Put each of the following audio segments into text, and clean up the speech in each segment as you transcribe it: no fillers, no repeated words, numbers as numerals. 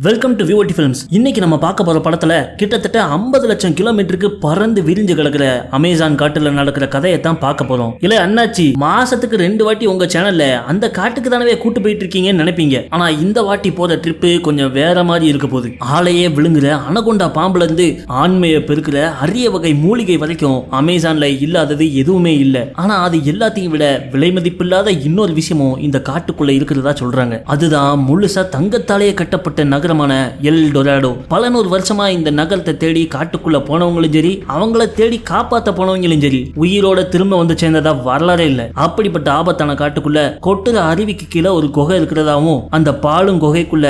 Welcome to VOD films. இன்னைக்கு நம்ம பார்க்க போற படத்துல கிட்டத்தட்ட 50 லட்சம் கிலோமீட்டருக்கு பறந்து விரிஞ்சு கிடக்குற அமேசான் காட்டுல நடக்கிற கதையை தான் பார்க்க போறோம். இல்ல அண்ணாச்சி, மாசத்துக்கு 2 வாட்டி உங்க சேனல்ல அந்த காட்டுக்கு தானவே கூட்டு போயிட்டு இருக்கீங்கன்னு நினைப்பீங்க. ஆனா இந்த வாட்டி போற ட்ரிப்பு கொஞ்சம் வேற மாதிரி இருக்க போகுது. ஆளையே விழுங்குற அனகொண்டா பாம்புல இருந்து ஆண்மையை பெருக்கிற அரிய வகை மூலிகை வரைக்கும் அமேசான்ல இல்லாதது எதுவுமே இல்ல. ஆனா அது எல்லாத்தையும் விட விலை மதிப்பில்லாத இன்னொரு விஷயமும் இந்த காட்டுக்குள்ள இருக்கிறதா சொல்றாங்க. அதுதான் முழுசா தங்கத்தாலேயே கட்டப்பட்ட நகரமான எல் டொராடோ. பல 100 வருஷமா இந்த நகரத்தை தேடி காட்டுக்குள்ள போனவங்களும் சரி, அவங்கள தேடி காப்பாத்த போனவங்களும் சரி, உயிரோட திரும்ப வந்து சேர்ந்ததா வரலாறே இல்ல. அப்படிப்பட்ட ஆபத்தான காட்டுக்குள்ள கொட்டுற அருவிக்கு கீழே ஒரு குகை இருக்கிறதாவும், அந்த பாலும் குகைக்குள்ள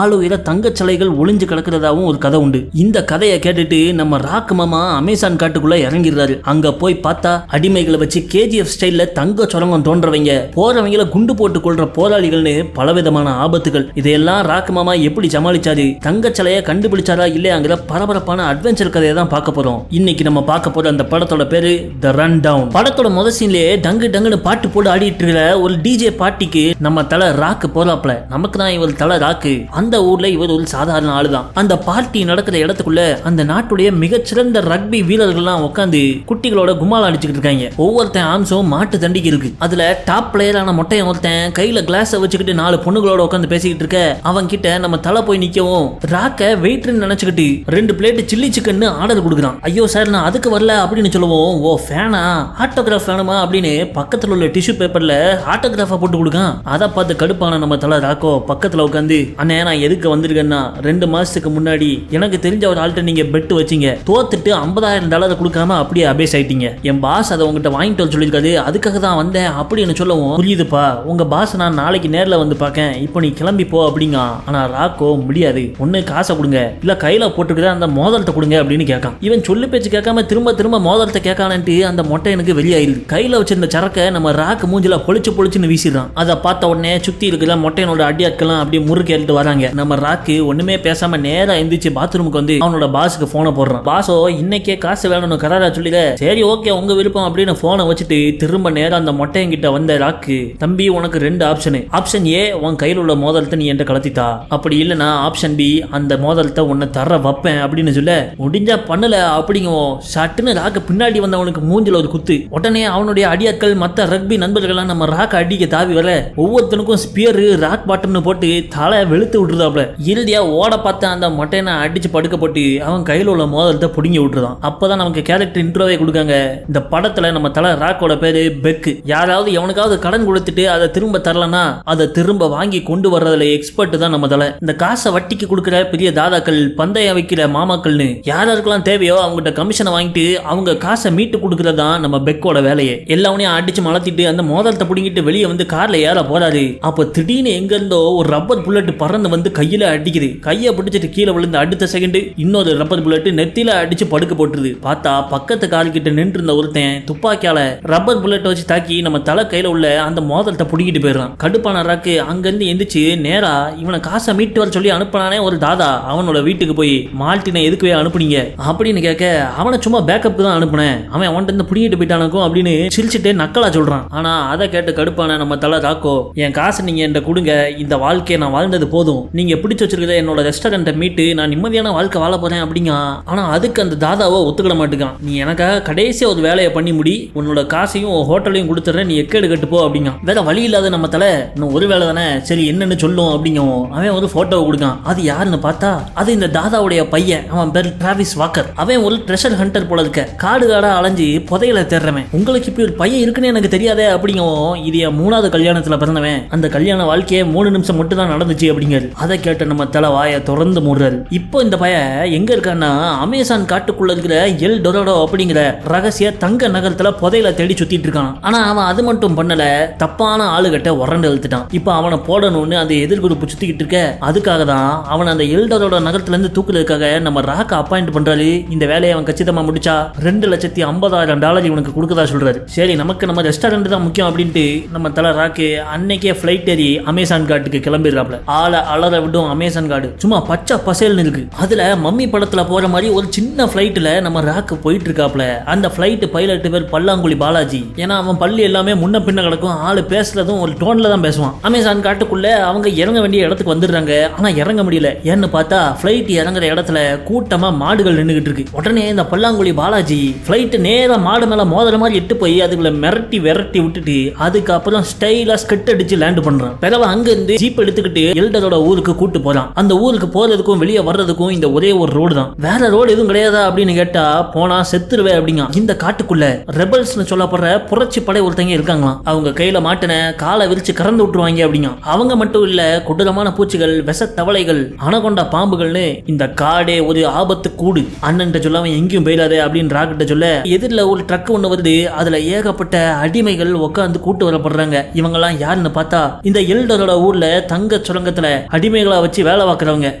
ஆளுயிர தங்க சிலைகள் ஒளிஞ்சு கிடக்கிறதாவும் ஒரு கதை உண்டு. இந்த கதையை கேட்டுட்டு நம்ம ராக் மாமா அமேசான் காட்டுக்குள்ள இறங்கிடுறாரு. அங்க போய் பார்த்தா அடிமைகளை வச்சு கேஜிஎஃப் ஸ்டைல்ல தங்க சுரங்கம் தோன்றவங்க, போறவங்கள குண்டு போட்டு கொள்ற போராளிகள்னு பலவிதமான ஆபத்துகள். இதையெல்லாம் ராக் மாமா எப்படி சமாளிச்சாரு, தங்கச்சலையை கண்டுபிடிச்சாரா இல்லையாங்கிற பரபரப்பான அட்வென்ச்சர் கதையை தான் பார்க்க போறோம். இன்னைக்கு நம்ம பார்க்க போற அந்த படத்தோட பேரு தி ரன் டவுன். படத்தோட முதல் சீன்லயே டங்கு டங்குன்னு பாட்டு போட்டு ஆடிட்டு இருக்கிற ஒரு டிஜே பார்ட்டிக்கு நம்ம தலை ராக்கு போறாப்ல. நமக்கு தான் இவர் தலை ராக்கு. அந்த ஊர்ல இவர் ஒரு சாதாரண ஆளுதான். அந்த பார்ட்டி நடக்கிற இடத்துக்குள்ள அந்த நாட்டுடைய மிகச்சிறந்த ரக்பி வீரர்கள்லாம் உட்காந்து குட்டிகளோட கும்மால அடிச்சுக்கிட்டு இருக்காங்க. ஒவ்வொருத்தன் ஆம்சம் மாட்டு தண்டிக்கு இருக்கு. அதுல டாப் பிளேயரான மொட்டையன் ஒருத்தன் கையில கிளாஸ் வச்சுக்கிட்டு 4 பொண்ணுகளோட உட்காந்து பேசிக்கிட்டு இருக்க. அவன் கிட்ட நம்ம தலை போய் நிக்கவும் ராக்க வெயிட்னு நினைச்சுக்கிட்டு 2 பிளேட் சில்லி சிக்கன் ஆர்டர் கொடுக்குறான். ஐயோ சார், நான் அதுக்கு வரல அப்படின்னு சொல்லுவோம். ஓ ஃபேனா, ஆட்டோகிராஃப் வேணுமா அப்படின்னு பக்கத்துல உள்ள டிஷ்யூ பேப்பர்ல ஆட்டோகிராஃபா போட்டு கொடுக்கான். அதை பார்த்து கடுப்பான நம்ம தலை ராக்கோ பக்கத்துல உட்காந்து, அண்ணே நான் எதுக்கு வந்திருக்கேன்னா, 2 மாசத்துக்கு முன்னாடி எனக்கு தெரிஞ்ச ஒரு ஆள்கிட்ட நீங்க பெட்டு வச்சீங்க, தோத்துட்டு $50,000 கொடுக்காம அப்படியே அபேஸ் ஆயிட்டீங்க. என் பாஸ் அதை உங்ககிட்ட வாங்கிட்டு வர சொல்லியிருக்காரு, அதுக்காக தான் வந்தேன் அப்படின்னு சொல்லவும், புரியுதுப்பா, உங்க பாஸ் நான் நாளைக்கு நேரில் வந்து பார்க்கேன், இப்போ நீ கிளம்பி போ அப்படிங்க. ஆனா ராக்கோ முடியாது, ஒண்ணு காசை கொடுங்க, இல்ல கையில போட்டுக்கிற அந்த மோதிரத்தை கொடுங்க அப்படின்னு கேட்கான். இவன் சொல்லு பேச்சு கேட்காம திரும்ப திரும்ப மோதிரத்தை கேட்கானு அந்த மொட்டை எனக்கு வெளியாயிருது. கையில வச்சிருந்த சரக்கை நம்ம ராக்கு மூஞ்சில பொழிச்சுன்னு வீசிடுறான். அதை பார்த்த உடனே சுத்தி இருக்கிற மொட்டையனோட அடியாட்கள்லாம் அப்படியே முறு கேட்டு வராங்க. நம்ம ராக்கு ஒண்ணுமே பேசாம நேரா எந்திரிச்சு பாத்ரூமுக்கு வந்து அவனோட பாஸுக்கு போனை போடுறான். பாஸோ இன்னைக்கே காசு வேணும்னு கராரா சொல்லிட, சரி ஓகே உங்க விருப்பம் அப்படின்னு போனை வச்சுட்டு திரும்ப நேரம் அந்த மொட்டையங்கிட்ட வந்த ராக்கு, தம்பி உனக்கு 2 ஆப்ஷன். ஆப்ஷன் ஏ, உன் கையில் உள்ள மோதிரத்தை நீ என்கிட்ட கலத்தித்தா. அப்படி இல்லைன்னா ஆப்ஷன் பி, அந்த மோதிரத்தை உன்னை தர வைப்பேன் அப்படின்னு சொல்ல, முடிஞ்சா பண்ணல அப்படிங்கவும் சட்டுன்னு ராக்கு பின்னாடி வந்தவனுக்கு மூஞ்சில ஒரு குத்து. உடனே அவனுடைய அடியாட்கள் மற்ற ரக்பி நண்பர்கள்லாம் நம்ம ராக்க அடிக்க தாவி வர, ஒவ்வொருத்தனுக்கும் ஸ்பியர் ராக் பாட்டம்னு போட்டு தலை வெளுத்து விட்டுருதாப்ல. இறுதியா ஓட பார்த்த அந்த மொட்டையனை அடிச்சு படுக்க போட்டு அவன் கையில் உள்ள மோதிரத்தை புடுங்கி விட்டுருதான். அப்பதான் நமக்கு கேரக்டர் இன்ட்ரோவே கொடுக்காங்க. இந்த படத்துல நம்ம தலை ராக்கோட பேரு பெக்கு. யாராவது எவனுக்காவது கடன் கொடுத்துட்டு அதை திரும்ப தரலனா அதை திரும்ப வாங்கி கொண்டு வர்றதுல எக்ஸ்பர்ட் தான் நம்ம தலை. இந்த காசை வட்டிக்கு கொடுக்குற பெரிய தாதாக்கள், பந்தயம் வைக்கிற மாமாக்கள்னு யாராருக்கெல்லாம் தேவையோ அவங்ககிட்ட கமிஷனை வாங்கிட்டு அவங்க காசை மீட்டு கொடுக்கறதான் நம்ம பெக்கோட வேலையே. எல்லாவனையும் அடிச்சு மலத்திட்டு அந்த மோதிரத்தை பிடிங்கிட்டு வெளியே வந்து கார்ல ஏற போறாரு. அப்ப திடீர்னு எங்க இருந்தோ ஒரு ரப்பர் புல்லட் பறந்து வந்து கையில அடிக்குது. கையை பிடிச்சிட்டு கீழே விழுந்து அடுத்த செகண்ட் இன்னொரு ரப்பர் புல்லட் நெத்தில அடிச்சு படுக்க போட்டுருது. பார்த்தா பக்கத்து கால் கிட்ட நின்று இருந்த ஒருத்தன் துப்பாக்கியால ரப்பர் புல்லட் வச்சு தாக்கி நம்ம தலை கையில உள்ள அந்த மோதிரத்தை பிடிக்கிட்டு போயிடுறான். கடுப்பான ராக்கு அங்கிருந்து எந்திரிச்சு நேரா இவனை காசை மீட்டு வர சொல்லி அனுப்பினானே ஒரு தாதா அவனோட வீட்டுக்கு போய், மால்ட்டினை எதுக்குவே அனுப்புனீங்க அப்படின்னு கேட்க, அவனை சும்மா பேக்கப் தான் அனுப்புனேன், அவன் அவன்கிட்ட இருந்து புடிங்கிட்டு போயிட்டானுக்கும் அப்படின்னு சிரிச்சுட்டு நக்கலா சொல்றான். ஆனா அதை கேட்டு கடுப்பான நம்ம தலை ராக்கோ, என் காசை நீங்க என்கிட்ட கொடுங்க, இந்த வாழ்க்கையை நான் வாழ்ந்தது போதும், நீங்க பிடிச்சு வச்சிருக்கிற என்னோட ரெஸ்டாரண்ட்டை மீட்டு நான் நிம்மதியான வாழ்க்கை வாழ போறேன் அப்படிங்க. ஆனா அதுக்கு அந்த தாதாவோ ஒத்துக்கிட மாட்டேங்கான். நீ எனக்காக கடைசியா ஒரு வேலையை பண்ணி முடி, உன்னோட காசையும் ஹோட்டலையும் கொடுத்துறேன், நீ எக்கேடு கட்டு போ அப்படிங்க. வேற வழி இல்லாத நம்ம தலை, இன்னும் ஒரு வேலை தானே, சரி என்னன்னு சொல்லும் அப்படிங்கவும் அவன் ஒரு போட்டோவை கொடுக்கான். அது யாருன்னு பார்த்தா அது இந்த தாதாவுடைய பையன். அவன் பேர் டிராவிஸ் வாக்கர். அவன் ஒரு ட்ரெஷர் ஹண்டர் போல இருக்க, காடு காடா அலைஞ்சு புதையலை தேடுறவன். உங்களுக்கு இப்படி ஒரு பையன் இருக்குன்னு எனக்கு தெரியாதே அப்படிங்கவும், இது என் 3வது கல்யாணத்துல பிறந்தவன், அந்த கல்யாண வாழ்க்கையே 3 நிமிஷம் மட்டும் தான் நடந்துச்சு அப்படிங்கிறது. அதை கேட்ட நம்ம தலை வாயை தொடர்ந்து மூடுறாரு. இப்போ இந்த பையன் எங்க இருக்கான்னா, அமேசான் காட்டுக்குள்ள இருக்கிற எல் டொராடோ அப்படிங்கிற ரகசிய தங்க நகரத்துல புதையலை தேடி சுத்திட்டு இருக்கான். ஆனா அவன் அது மட்டும் பண்ணல, தப்பான ஆளுகிட்ட உரண்டு எழுத்துட்டான். இப்போ அவனை போடணும்னு அந்த எதிர்குறிப்பு சுத்திக்கிட்டு இருக்க, அதுக்காக தான் அவன் அந்த எல்டரோட நகரத்துல இருந்து தூக்குறதுக்காக நம்ம ராக்க அப்பாயிண்ட் பண்றாரு. இந்த வேலையை அவன் கச்சிதமா முடிச்சா $2,50,000 இவனுக்கு கொடுக்கதா சொல்றாரு. சரி நமக்கு நம்ம ரெஸ்டாரண்ட் தான் முக்கியம் அப்படின்ட்டு நம்ம தலை ராக்கு அன்னைக்கே பிளைட் ஏறி அமேசான் காட்டுக்கு கிளம்பிடுறாப்ல. ஆளை அலற விடும் அமேசான் காடு சும்மா பச்சை பசேல்னு இருக்கு. அதுல மம்மி படத்துல போற மாதிரி ஒரு சின்ன பிளைட்ல நம்ம ராக்கு போயிட்டு இருக்காப்ல. அந்த பிளைட் பைலட் பேர் பல்லாங்குழி பாலாஜி. ஏன்னா அவன் பள்ளி எல்லாமே முன்ன பின்ன கிடக்கும், ஆளு பேசுறதும் ஒரு டோன்ல தான் பேசுவான். அமேசான் காட்டுக்குள்ள அவங்க இறங்க வேண்டிய இடத்துக்கு வந்துடுறாங்க. ஆனா ஆனா இறங்க முடியல. ஏன்னு பார்த்தா பிளைட் இறங்குற இடத்துல கூட்டமா மாடுகள் நின்றுகிட்டு இருக்கு. உடனே இந்த பல்லாங்குழி பாலாஜி பிளைட் நேரா மாடு மேல மோதல மாதிரி எட்டு போய் அதுக்குள்ள மிரட்டி விரட்டி விட்டுட்டு அதுக்கப்புறம் ஸ்டைலா ஸ்கட் அடிச்சு லேண்ட் பண்றான். பிறகு அங்க இருந்து ஜீப் எடுத்துக்கிட்டு எல்டரோட ஊருக்கு கூட்டு போறான். அந்த ஊருக்கு போறதுக்கும் வெளியே வர்றதுக்கும் இந்த ஒரே ஒரு ரோடு தான், வேற ரோடு எதுவும் கிடையாதா அப்படின்னு கேட்டா போனா செத்துருவே அப்படிங்க. இந்த காட்டுக்குள்ள ரெபல்ஸ் சொல்லப்படுற புரட்சி படை ஒருத்தங்க இருக்காங்களாம். அவங்க கையில மாட்டின காலை விரிச்சு கறந்து விட்டுருவாங்க அப்படிங்க. அவங்க மட்டும் இல்ல, கொடூரமான பூச்சிகள், விஷ தவளைகள், அனகொண்டா பாம்புகள்னு இந்த காடே ஒரு ஆபத்து கூடு. அண்ணன் சொல்லாம எங்கேயும் போயிடாது அப்படின்னு ராக்கிட்ட சொல்ல எதிரில் ஒரு ட்ரக் ஒண்ணு வருது. அதுல ஏகப்பட்ட அடிமைகள் உட்காந்து கூட்டு வரப்படுறாங்க. இவங்கெல்லாம் யாருன்னு பார்த்தா இந்த எல்டரோட ஊர்ல தங்க சுரங்கத்துல அடிமைகளா வச்சு வேலை பார்க்கறவங்க.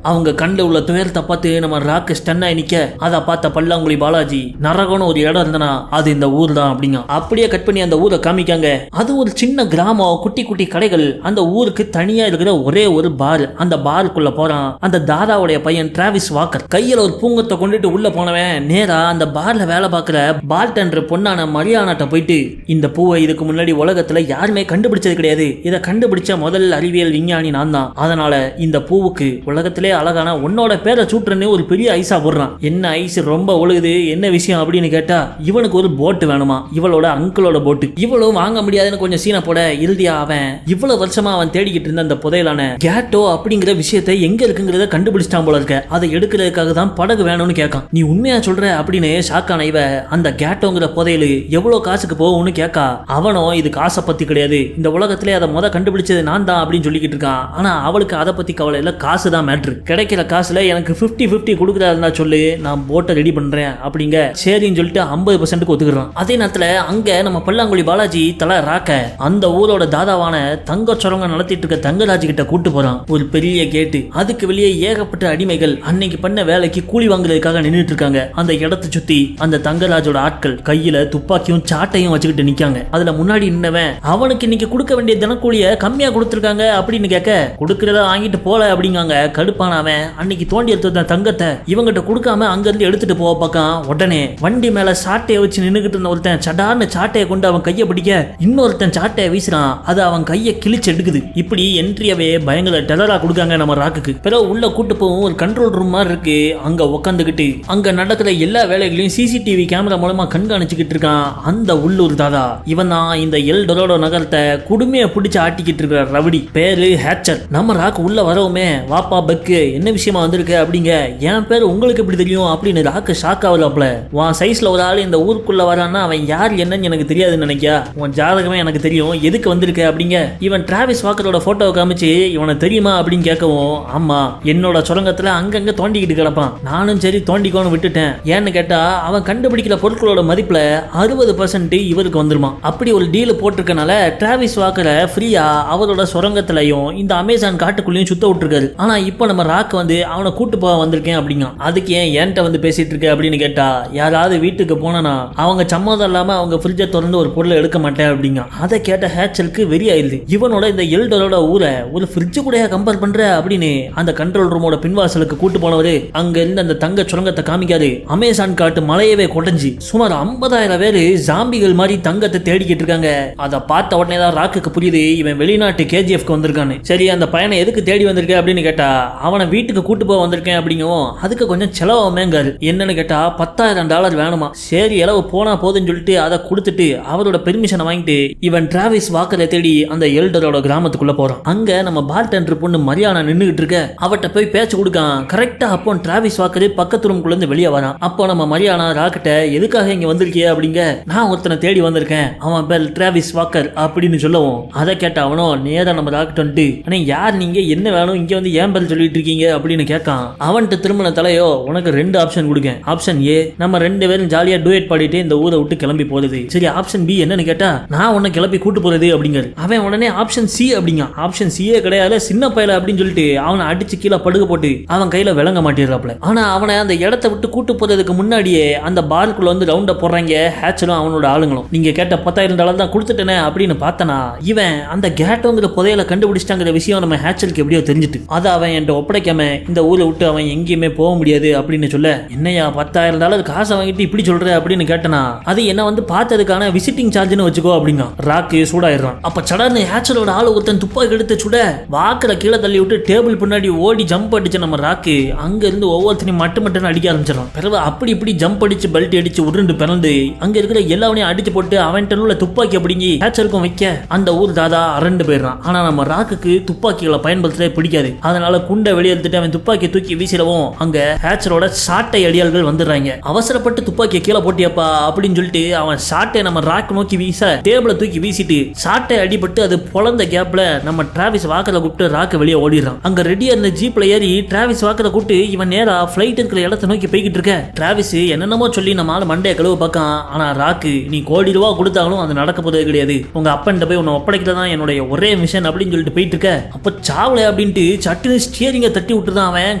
அவங்க கண்ணில் உள்ள துயரத்தை பார்த்து நம்ம ராக்கு ஸ்டன் ஆகி நிக்க அதை பார்த்த பல்லாங்குழி பாலாஜி நரகம்னு ஒரு இடம் இருந்தனா அது இந்த ஊர் தான் அப்படிங்க. அப்படியே கட் பண்ணி அந்த ஊரை காமிக்காங்க. அது ஒரு சின்ன கிராமம், குட்டி குட்டி கடைகள். அந்த ஊருக்கு தனியா இருக்கிற ஒரே ஒரு பார். அந்த பாருக்குள்ள போறான் அந்த தாதாவுடைய பையன் டிராவிஸ் வாக்கர். கையில ஒரு பூங்கத்தை கொண்டுட்டு உள்ள போனவன் நேரா அந்த பார்ல வேலை பார்க்கிற பார்டெண்டர் பொண்ணான மரியானாட்ட போயிட்டு இந்த பூவை இதுக்கு முன்னாடி உலகத்துல யாருமே கண்டுபிடிச்சது கிடையாது, இதை கண்டுபிடிச்ச முதல் அறிவியல் விஞ்ஞானி நான் தான், அதனால இந்த பூவுக்கு உலகத்திலே அழகான உன்னோட பேரை சூட்டுறன்னு ஒரு பெரிய ஐஸா போடுறான். என்ன ஐஸ் ரொம்ப ஒழுகுது, என்ன விஷயம் அப்படின்னு கேட்டா இவனுக்கு ஒரு போட்டு வேணுமா, இவளோட அங்கிளோட போட்டு. இவ்வளவு வாங்க முடியாதுன்னு கொஞ்சம் சீனை போட இறுதியா அவன் இவ்வளவு வருஷமா அவன் தேடிக்கிட்டு இருந்த அந்த புதையலான கேட்டோ அப்படிங்கிற விஷயத்தை எங்க இருக்குங்கிறத கண்டுபிடிச்சிட்டான் போல இருக்க. அதை எடுக்கிறதுக்காக தான் படகு வேணும்னு கேட்கான். நீ உண்மையா சொல்ற அப்படின்னு ஷாக்கான இவ அந்த கேட்டோங்கிற புதையல் எவ்வளவு காசுக்கு போகும்னு கேட்கா. அவனும் இது காசை பத்தி கிடையாது, இந்த உலகத்திலே அதை கண்டுபிடிச்சது நான் தான் அப்படின்னு சொல்லிக்கிட்டு இருக்கான். ஆனா அவளுக்கு அதை பத்தி கவலை இல்ல, காசு தான் மேட்ரு. கிடைக்கிற காசுல எனக்கு 50-50 கொடுக்குறதா சொல்லு, நான் போட்டை ரெடி பண்றேன் அப்படிங்க. சரின்னு சொல்லிட்டு 50% ஒத்துக்கிறான். அதே நேரத்துல அங்க நம்ம பல்லாங்குழி பாலாஜி தலை ராக்க அந்த ஊரோட தாதாவான தங்க சுரங்கம் நடத்திட்டு இருக்க தங்கராஜ் கிட்ட கூட்டு போறான். ஒரு பெரிய கேட்டு, அதுக்கு வெளியே ஏகப்பட்ட அடிமைகள் அன்னைக்கு பண்ண வேலைக்கு கூலி வாங்குறதுக்காக நின்றுட்டு இருக்காங்க. அந்த இடத்தை சுத்தி அந்த தங்கராஜோட ஆட்கள் கையில துப்பாக்கியும் சாட்டையும் வச்சுக்கிட்டு நிக்காங்க. அதுல முன்னாடி நின்னவன் அவனுக்கு இன்னைக்கு கொடுக்க வேண்டிய தினக்கூலிய கம்மியா கொடுத்துருக்காங்க அப்படின்னு கேட்க கொடுக்கறத வாங்கிட்டு போல அப்படிங்காங்க. கடுப்பான அவன் அன்னைக்கு தோண்டி எடுத்த தங்கத்தை இவங்கிட்ட கொடுக்காம அங்க இருந்து எடுத்துட்டு போக பார்க்கான். உடனே வண்டி மேல சாட்டையை வச்சு நின்னுகிட்டு இருந்த ஒருத்தன் சடார்னு சாட்டையை கொண்டு அவன் கையை பிடிக்க இன்னொருத்தன் சாட்டையை வீசுறான். அது அவன் கையை கிழிச்சு எடுக்குது. இப்படி என்ட்ரியவே பயங்கர டெரரா கொடுக்காங்க நம்ம ராக்குக்கு. பிறகு உள்ள கூட்டு போகும் ஒரு கண்ட்ரோல் ரூம் மாதிரி இருக்கு. அங்க உட்காந்துக்கிட்டு அங்க நடக்கிற எல்லா வேலைகளையும் சிசிடிவி கேமரா மூலமா கண்காணிச்சுக்கிட்டு இருக்கான் அந்த உள்ளூர் தாதா. இவன் தான் இந்த எல்டரோட நகரத்தை குடுமையை பிடிச்சு ஆட்டிக்கிட்டு இருக்கிற ரவுடி, பேரு ஹேச்சர். நம்ம ராக் உள்ள வரவுமே வாப்பா பக்கு என்ன விஷயமா வந்திருக்கு அப்படிங்க. என் பேரு உங்களுக்கு எப்படி தெரியும் அப்படின்னு ராக்கு ஷாக் ஆகுதாப்ல. உன் சைஸ்ல ஒரு ஆள் இந்த ஊருக்குள்ள வரான்னா அவன் யார் என்னன்னு எனக்கு தெரியாதுன்னு நினைக்கியா, உன் ஜாதகமே எனக்கு தெரியும், எதுக்கு வந்திருக்க அப்படிங்க. இவன் டிராவிஸ் வாக்கரோட போட்டோவை காமிச்சு இவனை தெரியுமா அப்படின்னு கேட்கவும் ஆமா என்னோட சுரங்கத்துல அங்கங்க தோண்டிக்கிட்டு கிடப்பான், நானும் சரி தோண்டிக்கோன்னு விட்டுட்டேன். ஏன்னு கேட்டா அவன் கண்டுபிடிக்கிற பொருட்களோட மதிப்புல 60% இவருக்கு வந்துருமா. அப்படி ஒரு டீல் போட்டிருக்கனால டிராவிஸ் வாக்கரை ஃப்ரீயா அவரோட சுரங்கத்திலையும் இந்த அமேசான் காட்டுக்குள்ளேயும் சுத்த விட்டுருக்காரு. ஆனா இப்போ நம்ம ராக் வந்து அவனை கூட்டு போக வந்திருக்கேன் அப்படிங்க. அதுக்கு ஏன் என்கிட்ட வந்து பேசிட்டு இருக்க அப்படின்னு கேட்டா யாராவது வீட்டுக்கு போனா அவங்க சம்மதம் இல்லாம அவங்க ஃப்ரிட்ஜை திறந்து ஒரு பொருளை எடுக்க மாட்டேன் அப்படிங்க. அதை கேட்ட ஹேச்சலுக்கு வெறி ஆயிடுது. இவனோட இந்த எல்டரோட ஊரை ஒரு ஃப்ரிட்ஜ் கூட கம்பேர் பண்ற அப்படின்னு அந்த கண்ட்ரோல் ரூமோட பின்வாசலுக்கு கூட்டு போனவரு அங்க இருந்து அந்த தங்க சுரங்கத்தை காமிக்காது. அமேசான் காட்டு மலையவே கொடைஞ்சு சுமார் 50,000 பேரு ஜாம்பிகள் மாதிரி தங்கத்தை தேடிக்கிட்டு இருக்காங்க. அதை பார்த்த உடனே தான் ராக்குக்கு புரியுது இவன் வெளிநாட்டு கேஜிஎஃப்க்கு வந்திருக்கான்னு. சரி அந்த பையனை எதுக்கு தேடி வந்திருக்க அப்படின்னு கேட்டா அவனை வீட்டுக்கு கூட்டு போக வந்திருக்கேன் அப்படிங்கவும் அதுக்கு கொஞ்சம் செலவாமேங்காரு. என்னன்னு கேட்டா $10,000 வேணுமா. சரி அளவு போனா போதுன்னு சொல்லிட்டு அதை கொடுத்துட்டு அவரோட பெர்மிஷனை வாங்கிட்டு இவன் டிராவிஸ் வாக்கரை தேடி அந்த எல்டரோட கிராமத்துக்குள்ள போறான். அங்க நம்ம பார்டெண்டர் பொண்ணு மரியானா நின்னுகிட்டு இருக்க. அவட்ட போய் பேச்சு கொடுக்கான். கரெக்டா அப்போ டிராவிஸ் வாக்கர் பக்கத்து ரூம்குள்ள இருந்து வெளியே வரான். அப்போ நம்ம மரியானா ராக்கிட்ட எதுக்காக இங்க வந்திருக்கிய அப்படிங்க. நான் ஒருத்தனை தேடி வந்திருக்கேன், அவன் பேர் டிராவிஸ் வாக்கர் அப்படின்னு சொல்லவும் அதை கேட்ட அவனும் நேரா நம்ம ராக்கிட்ட வந்துட்டு ஆனா யார் நீங்க, என்ன வேணும், இங்க வந்து ஏன் பேர் சொல்லிட்டு இருக்கீங்க அப்படின்னு கேட்கான். அவன்கிட்ட திரும்பின தலையோ உனக்கு 2 ஆப்ஷன் கொடுக்கேன். ஆப்ஷன் ஏ நம்ம 2 பேரும் ஜாலியா டூயட் பாடிட்டு இந்த ஊரை விட்டு கிளம்பி போறது. சரி ஆப்ஷன் பி என்னன்னு கேட்டா நான் உன்னை கிளப்பி கூட்டு போறது அப்படிங்கிறது. அவன் உடனே ஆப்ஷன் சி அப்படிங்க. ஆப்ஷன் சியே கிடையாது சின்ன பையல அப்படின்னு சொல்லிட்டு அவனை அடிச்சு கீழே படுக போட்டு அவன் கையில விளங்க மாட்டேறாப்ல. ஆனா அவனை அந்த இடத்தை விட்டு கூட்டு போறதுக்கு முன்னாடியே அந்த பார்க்குள்ள வந்து ரவுண்ட போடுறாங்க ஹேச்சரும் அவனோட ஆளுங்களும். நீங்க கேட்ட $10,000 தான் கொடுத்துட்டேனே அப்படின்னு பார்த்தனா இவன் அந்த கேட்டோங்கிற புதையலை கண்டுபிடிச்சிட்டாங்கிற விஷயம் நம்ம ஹேச்சருக்கு எப்படியோ தெரிஞ்சுட்டு அதை அவன் என்கிட்ட ஒப்படைக்காம இந்த ஊரை விட்டு அவன் எங்கேயுமே போக முடியாது அப்படின்னு சொல்ல என்னையா $10,000 காசை வாங்கிட்டு இப்படி சொல்ற அப்படின்னு கேட்டனா அது என்ன வந்து பார்த்ததுக்கான விசிட்டிங் சார்ஜ்னு வச்சுக்கோ அப்படிங்க. ராக்கு சூடாயிடுறான். அப்ப சடன்னு ஹேச்சரோட ஆளு ஒருத்தன் துப்பாக்கி எடுத்து சுட வாக்குற கீழே தள்ளி விட்டு டேபிள் பின்னாடி ஓடி ஜம்ப் அடிச்ச நம்ம ராக்கு அங்க இருந்து ஒவ்வொருத்தரையும் மட்டும் அடிக்க ஆரம்பிச்சிடறான். பிறகு அப்படி இப்படி ஜம்ப் அடிச்சு பெல்ட் அடிச்சு உருண்டு பிறந்து அங்க இருக்கிற எல்லாவனையும் அடிச்சு போட்டு அவன்கிட்ட உள்ள துப்பாக்கி அப்படிங்கி ஹேச்சருக்கும் வைக்க அந்த ஊர் தாதா அரண்டு போயிடுறான். ஆனா நம்ம ராக்குக்கு துப்பாக்கிகளை பயன்படுத்தவே பிடிக்காது. அதனால குண்டை வெளியெடுத்துட்டு அவன் துப்பாக்கி தூக்கி வீசிடவும் அங்க ஹேச்சரோட சாட்டை அடியாள்கள் வந்துடுறாங்க. அவசரப்பட்டு துப்பாக்கியை கீழே போட்டியப்பா அப்படின்னு சொல்லிட்டு அவன் சாட்டை நம்ம ராக் நோக்கி வீச டேபிளை தூக்கி வீசிட்டு சாட்டை அடிபட்டு அது பொழந்த கேப்ல நம்ம டிராவிஸ் வாக்கரை கூப்பிட்டு ராக்கு வெளியே ஓடிடுறான். அங்க ரெடியா இருந்த ஜீப்ல ஏறி டிராவிஸ் வாக்கரை கூப்பிட்டு இவன் நேரா பிளைட் இருக்கிற இடத்தை நோக்கி போய்கிட்டு இருக்க. டிராவிஸ் என்னென்னமோ சொல்லி நம்ம ஆளு மண்டைய கழுவு பார்க்கான். ஆனா ராக்கு நீ கோடி ரூபா கொடுத்தாலும் அது நடக்க போதே கிடையாது, உங்க அப்பன்ட்ட போய் உன்னை ஒப்படைக்கிறதான் என்னுடைய ஒரே மிஷன் அப்படின்னு சொல்லிட்டு போயிட்டு இருக்க. அப்ப சாவல அப்படின்ட்டு சட்டுன்னு ஸ்டியரிங்கை தட்டி விட்டுதான் அவன்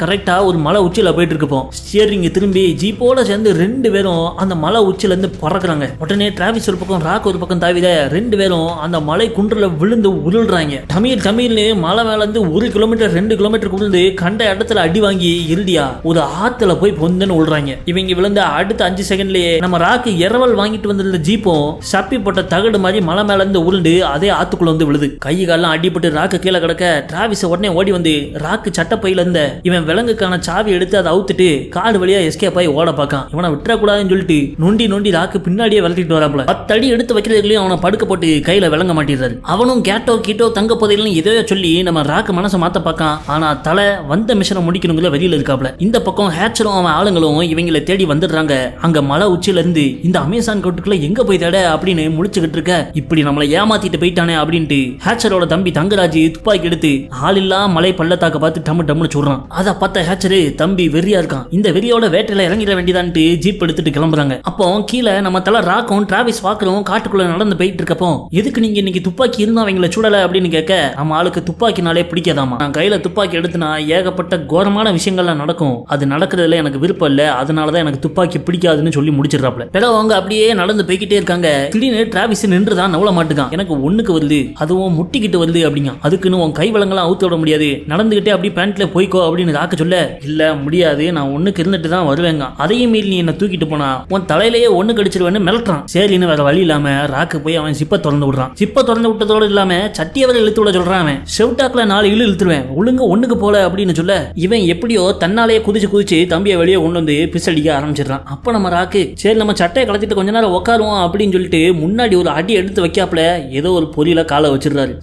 கரெக்டா ஒரு மலை உச்சியில போயிட்டு இருக்கப்போம். ஸ்டியரிங் திரும்பி ஜீப்போட சேர்ந்து ரெண்டு பேரும் அந்த மலை உச்சில இருந்து பறக்குறாங்க. உடனே டிராவிஸ் ஒரு பக்கம் ராக் ஒரு பக்கம் தாவித ரெண்டு பேரும் அந்த மலை குன்றுல விழுந்து உருள்றாங்க. தமிழ்னு மலை மேல இருந்து 1 கிலோமீட்டர் 2 கிலோமீட்டர் விழுந்து கண்ட இடத்துல அடி வாங்கி இறுதியா ஒரு ஆத்துல போய் பொந்துன்னு விழுறாங்க. இவங்க விழுந்த அடுத்த 5 செகண்ட்லயே நம்ம ராக்கு இரவல் வாங்கிட்டு வந்திருந்த ஜீப்பும் சப்பி போட்ட தகடு மாதிரி மலை மேல இருந்து உருண்டு அதே ஆத்துக்குள்ள வந்து விழுது. கை காலம் அடிபட்டு ராக்கு கீழே கிடக்க டிராவிஸ் உடனே ஓடி வந்து ராக்கு சட்டப்பையில இருந்த இவன் விலங்குக்கான சாவி எடுத்து அதை அவுத்துட்டு காடு வழியா எஸ்கேப் ஆகி ஓட பார்க்கான். இவனை விட்டுறக்கூடாதுன்னு சொல்லிட்டு நொண்டி ராக்கு பின்னாடியே விரட்டிட்டு வராப்புல 10 அடி எடுத்து வைக்கிறதுலயும் அவனை படுக்க போட்டு கையில விளங்க மாட்டேறாரு. அவனும் கேட்டோ கீட்டோ தங்க போதையிலும் இதையோ சொல்லி நம்ம ராக்கு மனசை மாத்த பார்க்கான். ஆனா தலை வந்த மிஷனை முடிக்கணுங்கிற வெளியில இருக்காப்ல. இந்த பக்கம் ஹேச்சரும் அவன் ஆளுங்களும் இவங்களை தேடி வந்துடுறாங்க. அங்க மலை உச்சியில இருந்து இந்த அமேசான் காட்டுக்குள்ள எங்க போய் தேட அப்படின்னு முடிச்சுக்கிட்டு இருக்க. இப்படி நம்மளை ஏமாத்திட்டு போயிட்டானே அப்படின்ட்டு ஹேச்சரோட தம்பி தங்கராஜ் துப்பாக்கி எடுத்து ஆளில்லா மலை பள்ளத்தாக்க பார்த்து டம்னு சொல்றான். அதை பார்த்த ஹேச்சரு தம்பி வெறியா இருக்கான். இந்த வெறியோட வேட்டையில இறங்கிட வேண்டியதான்ட்டு ஜீப் எடுத்துட்டு கிளம்புறாங்க. அப்போ கீழே நம்ம தலை ராக்கும் டிராவிஸ் வாக்கரும் காட்டுக்குள்ள நடந்து போயிட்டு இருக்கப்போ எதுக்கு நீங்க இன்னைக்கு துப்பாக்கி இருந்தா அவங்களை சுடல அப்படின்னு கேட்க நம்ம ஆளுக்கு துப்பாக்கினாலே பிடிக்காதாமா. நான் கையில துப்பாக்கி எடுத்துனா ஏகப்பட்ட கோரமான விஷயங்கள்லாம் நடக்கும், அது நடக்கிறதுல எனக்கு விருப்பம் இல்ல, அதனாலதான் எனக்கு துப்பாக்கி பிடிக்காதுன்னு சொல்லி முடிச்சிடறாப்ல. பிறகு அவங்க அப்படியே நடந்து போய்கிட்டே இருக்காங்க. திடீர்னு டிராவிஸ் நின்றுதான் நவள மாட்டுக்கான். எனக்கு ஒண்ணுக்கு வருது, அதுவும் முட்டிக்கிட்டு வருது அப்படிங்க. அதுக்குன்னு உன் கை வளங்களாம் அவுத்து விட முடியாது, நடந்துகிட்டே அப்படி பேண்ட்ல போய்க்கோ அப்படின்னு ராக்க சொல்ல இல்ல முடியாது, நான் ஒண்ணுக்கு இருந்துட்டு தான் வருவேங்க, அதையும் மீறி நீ என்ன தூக்கிட்டு போனா உன் தலையிலேயே ஒண்ணு கடிச்சிருவேன்னு மிரட்டுறான். சரின்னு வேற வழி இல்லாம ராக்கு போய் அவன் சிப்ப திறந்து விடுறான். சிப்ப திறந்து விட்டதோடு இல்லாம சட்டியை வரை இழுத்து விட சொல்றான். அவன் செவ்டாக்ல 4 இழு இழுத்துருவேன், ஒழுங்க ஒண்ணுக்கு போல அப்படின்னு சொல்ல இவன் எப்படியோ தன்னாலேயே குதிச்சு தம்பியை வெளியே கொண்டு வந்து பிசடிக்க ஆரம்பிச்சிடறான். அப்ப நம்ம ராக்கு சரி நம்ம சட்டையை கலத்திட்டு கொஞ்ச நேரம் உட்காருவோம் அப்படின்னு சொல்லிட்டு முன்னாடி ஒரு அடி எடுத்து வைக்காப்ல ஏதோ ஒரு பொறியில காலை வச்சிருக்காரு.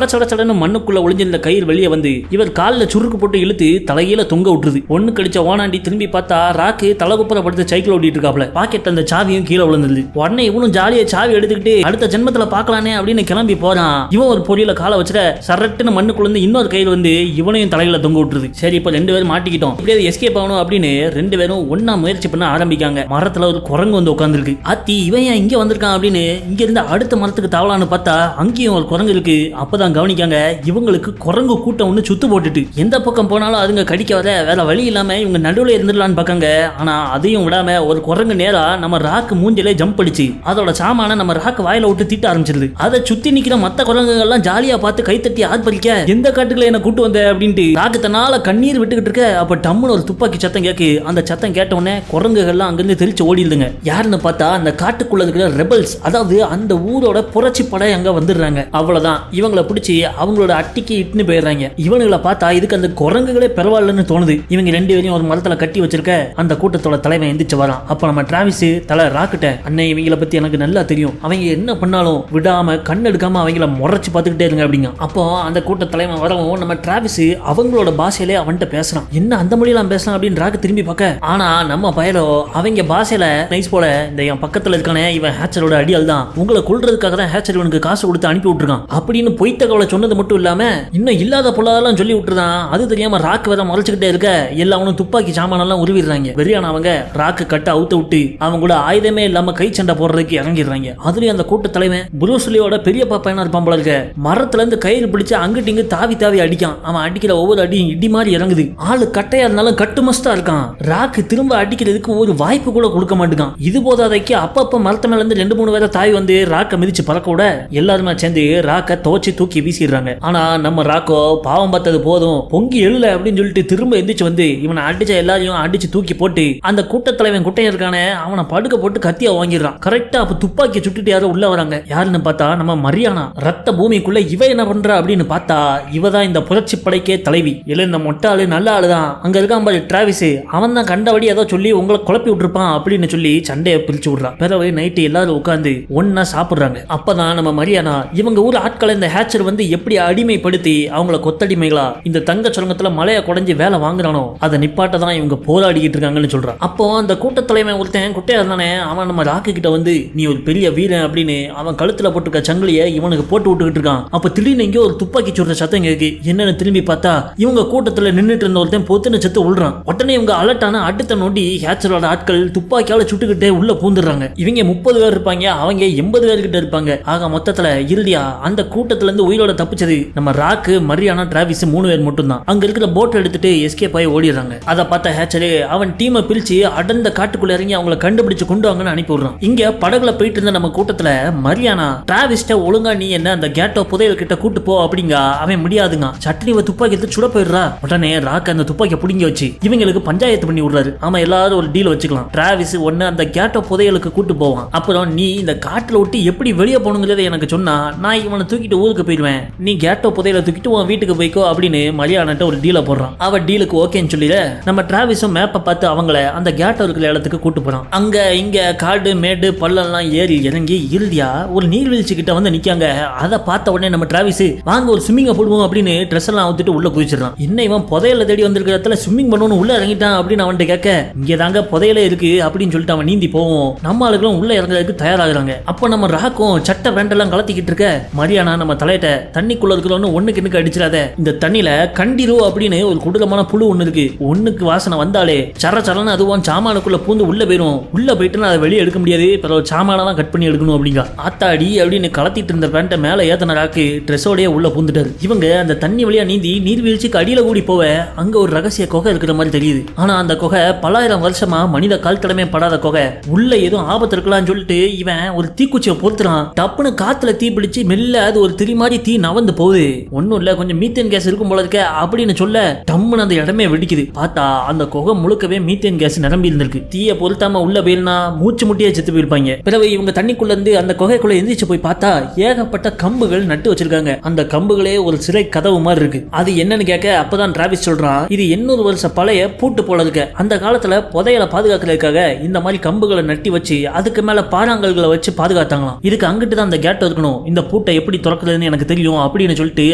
சடன்னு மண்ணுக்குள்ள ஒளிஞ்சிருந்த கயிறு வெளியே வந்து இவர் காலில் சுருக்கு போட்டு இழுத்து தலையில தொங்க விட்டுருது. ஒண்ணு கடிச்ச ஓனாண்டி திரும்பி பார்த்தா ராக்கு தலைகுப்புறப்படுத்த சைக்கிள் ஓட்டிட்டு இருக்காப்ல. பாக்கெட் அந்த சாவியும் கீழே விழுந்துருது. உடனே இவனும் ஜாலியா சாவி எடுத்துக்கிட்டு அடுத்த ஜென்மத்துல பாக்கலானே அப்படின்னு கிளம்பி போறான். இவன் ஒரு பொறியில காலை வச்சுட சரட்டுன்னு மண்ணுக்குள்ள இன்னொரு கையில் வந்து இவனையும் தலையில தொங்க விட்டுருது. சரி இப்ப 2 பேரும் மாட்டிக்கிட்டோம், இப்படியே எஸ்கேப் ஆகணும் அப்படின்னு 2 பேரும் ஒன்னா முயற்சி பண்ண ஆரம்பிக்காங்க. மரத்துல ஒரு குரங்கு வந்து உட்காந்துருக்கு. அத்தி இவன் ஏன் இங்க வந்திருக்கான் அப்படின்னு இங்க இருந்து அடுத்த மரத்துக்கு தவளான்னு பார்த்தா அங்கேயும் ஒரு குரங்கு இருக்கு. அப்பதான் கவனிக்காங்க இவங்களுக்கு குரங்கு கூட்டம் ஒண்ணு சுத்து போட்டுட்டு எந்த பக்கம் போனாலும் அதுங்க கடிக்க வர வேற வழி இல்லாம இவங்க நடுவுல இருந்துடலான்னு பார்க்காங்க. ஆனா அதையும் விடாம ஒரு குரங்கு நேரா நம்ம ராக்கு மூஞ்சிலே ஜம்ப் அடிச்சு அதோட சாமான நம்ம ராக்கு வாயில விட்டு தீட்ட ஆரம்பிச்சிருது. அதை சுத்தி நிக்கிற மத்த குரங்குகள் எல்லாம் ஜாலியா பார்த்து கைத்தட்டி ஆர்ப்பரிக்க எந்த காட்டுக்குள்ள என்ன கூட்டு வந்த அப்படின்ட்டு ராக்கு தன்னால கண்ணீர் விட்டுக்கிட்டு இருக்க. அப்ப டம்முன்னு ஒரு துப்பாக்கி சத்தம் கேக்கு. அந்த சத்தம் கேட்ட உடனே குரங்குகள்லாம் அங்கிருந்து தெரிச்சு ஓடிடுதுங்க. யாருன்னு பார்த்தா அந்த காட்டுக்குள்ள இருக்கிற ரெபல்ஸ், அதாவது அந்த ஊரோட புரட்சி படை அங்க வந்துடுறாங்க. அவ்வளவுதான் இவங்களை பிடிச்சி அவங்களோட அட்டிக்கு இட்டுன்னு போயிடுறாங்க. இவனுங்களை பார்த்தா இதுக்கு அந்த குரங்குகளே பரவாயில்லன்னு தோணுது. இவங்க 2 பேரையும் ஒரு மரத்துல கட்டி வச்சிருக்க அந்த கூட்டத்தோட தலைவன் எந்திரிச்சு வரான். அப்ப நம்ம டிராவிஸ் தலை ராக்கிட்ட அண்ணே இவங்களை பத்தி எனக்கு நல்லா தெரியும், அவங்க என்ன பண்ணாலும் விடாம கண் எடுக்காம அவங்கள முறைச்சு பார்த்துக்கிட்டே இருங்க அப்படிங்க. அப்போ அந்த கூட்ட தலைவன் வரவும் நம்ம டிராவிஸ் அவங்களோட பாஷையிலே அவன்கிட்ட பேசுறான். என்ன அந்த மொழியெல்லாம் பேசலாம் அப்படின்னு ராக்கு திரும்பி பார்க்க, ஆனா நம்ம பயலோ அவங்க பாஷையில நைஸ் போல இந்த என் பக்கத்துல இருக்கானே இவன் ஹேச்சரோட அடியால் தான், உங்களை கொல்றதுக்காக தான் ஹேச்சர் இவனுக்கு காசு கொடுத்து அனுப்பி விட்டுருக்கான் அப்படின்னு பொய் தகவலை சொன்னது மட்டும் இல்லாம இன்னும் இல்லாத பொல்லாதெல்லாம் சொல்லி விட்டுருதான். அது தெரியாம ராக்கு வேற முறைச்சுக்கிட்டே இருக்க எல்லாவனும் துப்பாக்கி சாமானெல்லாம் உருவிடுறாங்க. வெறியானவங்க ராக்கு கட்ட அவுத்து விட்டு அவங்க கூட ஆயுதமே இல்லாம கை சண்டை போடுறதுக்கு இறங்கிடுறாங்க. அதுலயும் அந்த கூட்ட தலைவன் புரூஸ்லியோட பெரிய பாப்பா இருப்பான் போல இருக்க. மரத்துல இருந்து கயிறு பிடிச்சு அங்கிட்டு இங்கு தாவி அடிக்கான். அவன் அடிக்கிற ஒவ்வொரு அடியும் இடி மாதிரி இறங்குது. ஆளு கட்டையா இருந்தாலும் கட்டுமஸ்டா இருக்கான். ராக்கு திரும்ப அடிக்கிறதுக்கு ஒரு வாய்ப்பு கூட கொடுக்க மாட்டேங்கான். இது போதாதைக்கு அப்பப்ப மரத்த மேல இருந்து 2-3 பேரை தாய் வந்து ராக்க மிதிச்சு பறக்க விட எல்லாருமே சேர்ந்து ராக்க துவச்சி தூக்கி வீசிடுறாங்க. ஆனா நம்ம ராக்கோ பாவம் பார்த்தது போதும் பொங்கி எழுல அப்படின்னு சொல்லிட்டு திரும்ப எந்திரிச்சு வந்து இவனை அடிச்ச எல்லாரையும் அடிச்சு தூக்கி போட்டு அந்த கூட்டத்தலைவன் குட்டையா இருக்கானே அவனை படுக்க போட்டு கத்தியா வாங்கிடுறான். கரெக்டா அப்ப துப்பாக்கி சுட்டுட்டு யாரும் உள்ள வராங்க. யாருன்னு பார்த்தா நம்ம மரியானா. ரத்த பூமிக்குள்ள இவ என்ன பண்றா அப்படின்னு பார்த்தா இவதான் இந்த புரட்சி படைக்கு கூட்டத்துறைக்கே தலைவி. இல்ல இந்த மொட்டாளு நல்ல ஆளுதான், அங்க இருக்கான் பாரு டிராவிஸ், அவன் தான் கண்டபடி ஏதோ சொல்லி உங்களை குழப்பி விட்டுருப்பான் அப்படின்னு சொல்லி சண்டையை பிரிச்சு விடுறான். பிறகு நைட்டு எல்லாரும் உட்காந்து ஒன்னா சாப்பிடுறாங்க. அப்பதான் நம்ம மரியானா இவங்க ஊர் ஆட்களை இந்த ஹேச்சர் வந்து எப்படி அடிமைப்படுத்தி அவங்கள கொத்தடிமைகளா இந்த தங்க சுரங்கத்துல மலையை குடைஞ்சு வேலை வாங்குறானோ அதை நிப்பாட்ட தான் இவங்க போராடிக்கிட்டு இருக்காங்கன்னு சொல்றான். அப்போ அந்த கூட்டத்தலைவன் ஒருத்தன் குட்டையா இருந்தானே, அவன் நம்ம ராக்கு கிட்ட வந்து நீ ஒரு பெரிய வீரன் அப்படின்னு அவன் கழுத்துல போட்டுருக்க சங்கிலியை இவனுக்கு போட்டு விட்டுக்கிட்டு இருக்கான். அப்ப திடீர்னு இங்கே ஒரு துப்பாக்கி சுடுற சத்தம் கேக்கு. என்னன்னு திரும்பி பார்த்தா இவங்க கூட்டத்துல நின்றுட்டு இருந்த ஒருத்தன் பொத்துன்னு செத்து உள்றான். உடனே இவங்க அலர்ட்டான அடுத்த நோண்டி ஹேச்சரோட ஆட்கள் துப்பாக்கியால சுட்டுக்கிட்டே உள்ள பூந்துடுறாங்க. இவங்க 30 பேர் இருப்பாங்க, அவங்க 80 பேர் கிட்ட இருப்பாங்க. ஆக மொத்தத்துல இறுதியா அந்த கூட்டத்துல இருந்து உயிரோட தப்பிச்சது நம்ம ராக்கு, மரியானா, டிராவிஸ் 3 பேர் மட்டும் தான். அங்க இருக்கிற போட் எடுத்துட்டு எஸ்கேப் ஆகி ஓடிடுறாங்க. அதை பார்த்த ஹேச்சரு அவன் டீமை பிரிச்சு அடர்ந்த காட்டுக்குள்ள இறங்கி அவங்களை கண்டுபிடிச்சு கொண்டு வாங்கன்னு அனுப்பி விடுறான். இங்க படகுல போயிட்டு இருந்த நம்ம கூட்டத்துல மரியானா டிராவிஸ்ட ஒழுங்கா நீ என்ன அந்த கேட்டோ புதையல் கிட்ட கூட்டு போ அப்படிங்க. அவன் முடியாதுங்க, சட்னிவை துப்பாக்கி எடுத்து சுட போயிடுறா. உடனே ராக்கு அந்த துப்பாக்கியை புடிங்கி வச்சு இவங்களுக்கு பஞ்சாயத்து பண்ணி விடுறாரு. ஆமா எல்லாரும் ஒரு டீல் வச்சுக்கலாம். டிராவிஸ் ஒன்னு அந்த கேட்டோ புதையலுக்கு கூட்டு போவான். அப்புறம் நீ இந்த காட்டுல விட்டு எப்படி வெளியே போகணுங்கிறத எனக்கு சொன்னா நான் இவனை தூக்கிட்டு ஊருக்கு போயிடுவேன். நீ கேட்டோ புதையலை தூக்கிட்டு உன் வீட்டுக்கு போய்க்கோ அப்படின்னு மரியானாட்ட ஒரு டீலை போடுறான். அவ டீலுக்கு ஓகேன்னு சொல்லிட நம்ம டிராவிஸும் மேப்பை பார்த்து அவங்கள அந்த கேட்டோ இருக்கிற இடத்துக்கு கூட்டு போறான். அங்க இங்க காடு மேடு பள்ளம்லாம் ஏறி இறங்கி இறுதியா ஒரு நீர்வீழ்ச்சி கிட்ட வந்து நிக்காங்க. அதை பார்த்த உடனே நம்ம டிராவிஸ் வாங்க ஒரு ஸ்விம்மிங்க போடுவோம் அப்படின்னு ட்ரெஸ் எல்லாம் ஊத்திட்டு உள்ள குதிச்சிடறான். இன்னும் இவன் புதையலை தேடி வந்திருக்கிற இடத்துல ஸ்விம்மிங் பண்ணணும் உள்ள இறங்கிட்டான் அப்படின்னு அவன்கிட்ட கேட்க இங்க தாங்க புதையலே இருக்கு அப்படின்னு சொல்லிட்டு அவன் நீந்தி போவோம். நம்ம ஆளுகளும் உள்ள இறங்குறதுக்கு தயாராகிறாங்க. அப்ப நம்ம ராக்கும் சட்டை வேண்டெல்லாம் கலத்திக்கிட்டு இருக்க மரியானா நம்ம தலையிட்ட தண்ணிக்குள்ள இருக்கிறவனு ஒண்ணுக்கு அடிச்சிடாத, இந்த தண்ணியில கண்டிரோ அப்படின்னு ஒரு கொடூரமான புழு ஒண்ணு இருக்கு, ஒண்ணுக்கு வாசனை வந்தாலே சர சரன்னு அதுவும் சாமானுக்குள்ள பூந்து உள்ள போயிரும். உள்ள போயிட்டு அதை வெளியே எடுக்க முடியாது, பிறகு சாமான தான் கட் பண்ணி எடுக்கணும் அப்படிங்க. ஆத்தாடி அப்படின்னு கலத்திட்டு இருந்த பேண்ட மேல ஏத்தன ராக்கு ட்ரெஸ்ஸோடய உள்ள பூந்துட்டாரு. இவங்க அந்த தண்ணி வழியா நீந்தி நீர்வீழ்ச்சிக்கு அடியில கூடி போவ அங்க ஒரு ரகசிய குகை இருக்கிற மாதிரி தெரியுது. ஆனா அந்த குகை பல்லாயிரம் வருஷமா மனித கால் தடமே படாத குகை. உள்ள ஏதோ ஆபத்து இருக்கலாம்னு சொல்லிட்டு இவன் ஒரு தீக்குச்சியை பொறுத்துறான். டப்புன்னு காத்துல தீ பிடிச்சு மெல்ல அது ஒரு திரி மாதிரி தீ நவந்து போகுது. ஒன்னும் இல்ல கொஞ்சம் மீத்தேன் கேஸ் இருக்கும் போல இருக்க அப்படின்னு சொல்ல டம்முன்னு அந்த இடமே வெடிக்குது. பார்த்தா அந்த குகை முழுக்கவே மீத்தேன் கேஸ் நிரம்பி இருந்திருக்கு. தீயை பொருத்தாம உள்ள போயிருந்தா மூச்சு முட்டியே செத்து போயிருப்பாங்க. பிறகு இவங்க தண்ணிக்குள்ள இருந்து அந்த குகைக்குள்ள எந்திரிச்சு போய் பார்த்தா ஏகப்பட்ட கம்புகள் நட்டு வச்சிருக்காங்க. அந்த கம்புகளே ஒரு சிறை கதவு மாதிரி இருக்கு. அது என்னன்னு கேட்க அப்பதான் டிராவிஸ் சொல்றான் இது 800 வருஷம் பழைய பூட்டு போல இருக்கு. அந்த காலத்துல புதையலை பாதுகாக்கிறதுக்காக இந்த மாதிரி கம்புகளை நட்டி வச்சு அதுக்கு மேல பாறாங்கல்களை வச்சு பாதுகாத்தாங்களாம். இதுக்கு அங்கிட்டு தான் அந்த கேட் இருக்கணும், இந்த பூட்டை எப்படி திறக்கிறதுன்னு எனக்கு தெரியும் அப்படின்னு சொல்லிட்டு